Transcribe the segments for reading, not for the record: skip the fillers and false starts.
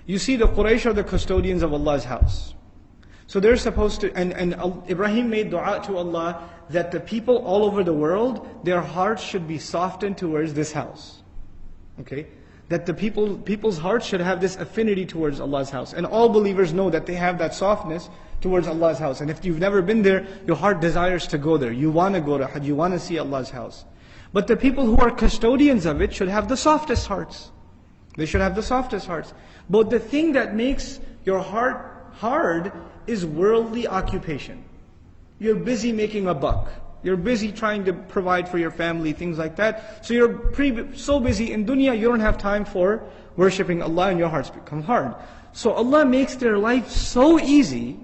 You see, the Quraysh are the custodians of Allah's house. So they're supposed to, and Ibrahim made dua to Allah that the people all over the world, their hearts should be softened towards this house. Okay? That the people's hearts should have this affinity towards Allah's house. And all believers know that they have that softness towards Allah's house. And if you've never been there, your heart desires to go there. You want to go to Hajj, you want to see Allah's house. But the people who are custodians of it should have the softest hearts. They should have the softest hearts. But the thing that makes your heart hard is worldly occupation. You're busy making a buck. You're busy trying to provide for your family, things like that. So you're so busy in dunya, you don't have time for worshipping Allah, and your hearts become hard. So Allah makes their life so easy,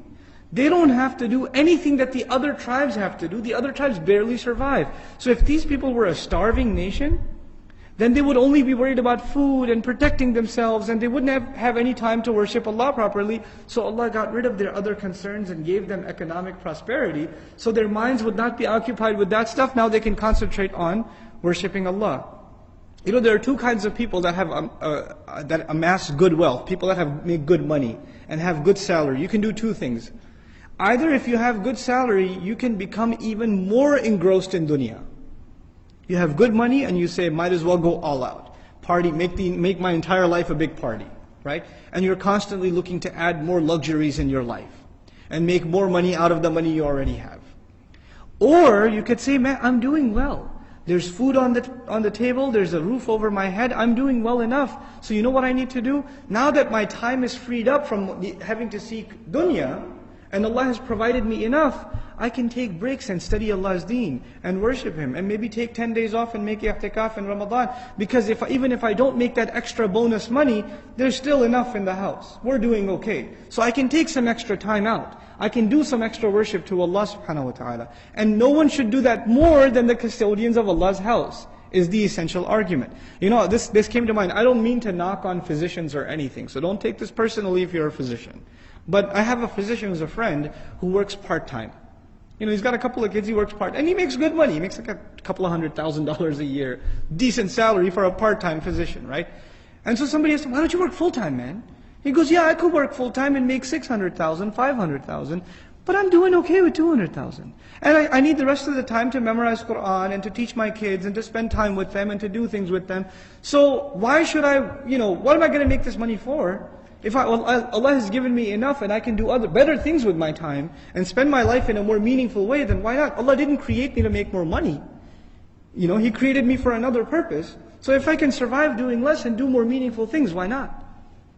they don't have to do anything that the other tribes have to do. The other tribes barely survive. So if these people were a starving nation, then they would only be worried about food and protecting themselves, and they wouldn't have any time to worship Allah properly. So Allah got rid of their other concerns and gave them economic prosperity, so their minds would not be occupied with that stuff. Now they can concentrate on worshipping Allah. You know, there are two kinds of people that have that amass good wealth. People that make good money and have good salary. You can do two things. Either if you have good salary, you can become even more engrossed in dunya. You have good money and you say, might as well go all out. Party, make my entire life a big party, right? And you're constantly looking to add more luxuries in your life and make more money out of the money you already have. Or you could say, man, I'm doing well. There's food on the table, there's a roof over my head, I'm doing well enough. So you know what I need to do? Now that my time is freed up from having to seek dunya, and Allah has provided me enough, I can take breaks and study Allah's deen and worship Him, and maybe take 10 days off and make i'tikaf in Ramadan. Because even if I don't make that extra bonus money, there's still enough in the house. We're doing okay. So I can take some extra time out. I can do some extra worship to Allah subhanahu wa ta'ala. And no one should do that more than the custodians of Allah's house, is the essential argument. You know, this came to mind. I don't mean to knock on physicians or anything, so don't take this personally if you're a physician. But I have a physician who's a friend who works part-time. You know, he's got a couple of kids, he works and he makes good money. He makes like a couple of $100,000 a year. Decent salary for a part-time physician, right? And so somebody asked him, why don't you work full-time, man? He goes, yeah, I could work full-time and make 600,000, 500,000, but I'm doing okay with 200,000. And I need the rest of the time to memorize Qur'an and to teach my kids and to spend time with them and to do things with them. So why should I, what am I going to make this money for? If Allah has given me enough and I can do better things with my time and spend my life in a more meaningful way, then why not? Allah didn't create me to make more money. He created me for another purpose. So if I can survive doing less and do more meaningful things, why not?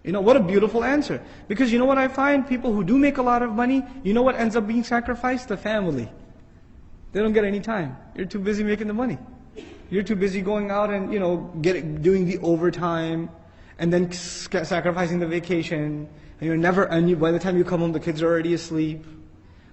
What a beautiful answer. Because you know what I find? People who do make a lot of money, you know what ends up being sacrificed? The family. They don't get any time. You're too busy making the money. You're too busy going out and, doing the overtime, and then sacrificing the vacation, and by the time you come home, the kids are already asleep.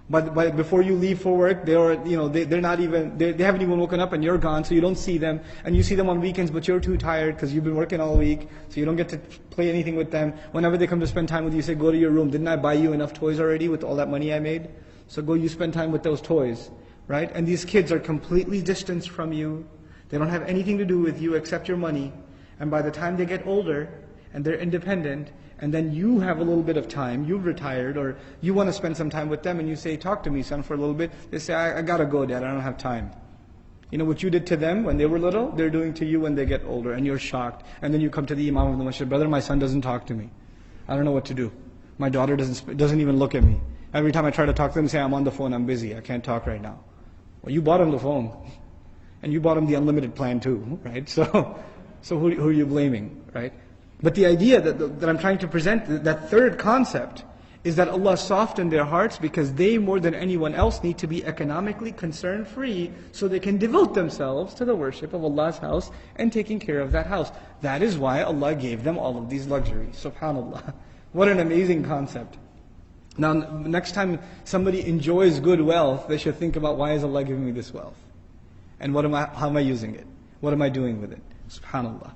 But before you leave for work, they haven't even woken up, and you're gone, so you don't see them. And you see them on weekends, but you're too tired because you've been working all week, so you don't get to play anything with them. Whenever they come to spend time with you, you say, go to your room. Didn't I buy you enough toys already with all that money I made? So go, you spend time with those toys, right? And these kids are completely distanced from you. They don't have anything to do with you except your money. And by the time they get older and they're independent, and then you have a little bit of time, you've retired, or you want to spend some time with them, and you say, talk to me, son, for a little bit. They say, I gotta go, Dad, I don't have time. What you did to them when they were little, they're doing to you when they get older, and you're shocked. And then you come to the Imam of the Masjid, brother, my son doesn't talk to me. I don't know what to do. My daughter doesn't even look at me. Every time I try to talk to them, they say, I'm on the phone, I'm busy, I can't talk right now. Well, you bought him the phone. And you bought him the unlimited plan too, right? So who are you blaming, right? But the idea that I'm trying to present, that third concept, is that Allah softened their hearts because they, more than anyone else, need to be economically concern-free so they can devote themselves to the worship of Allah's house and taking care of that house. That is why Allah gave them all of these luxuries. SubhanAllah. What an amazing concept. Now, next time somebody enjoys good wealth, they should think about, why is Allah giving me this wealth? And how am I using it? What am I doing with it? SubhanAllah.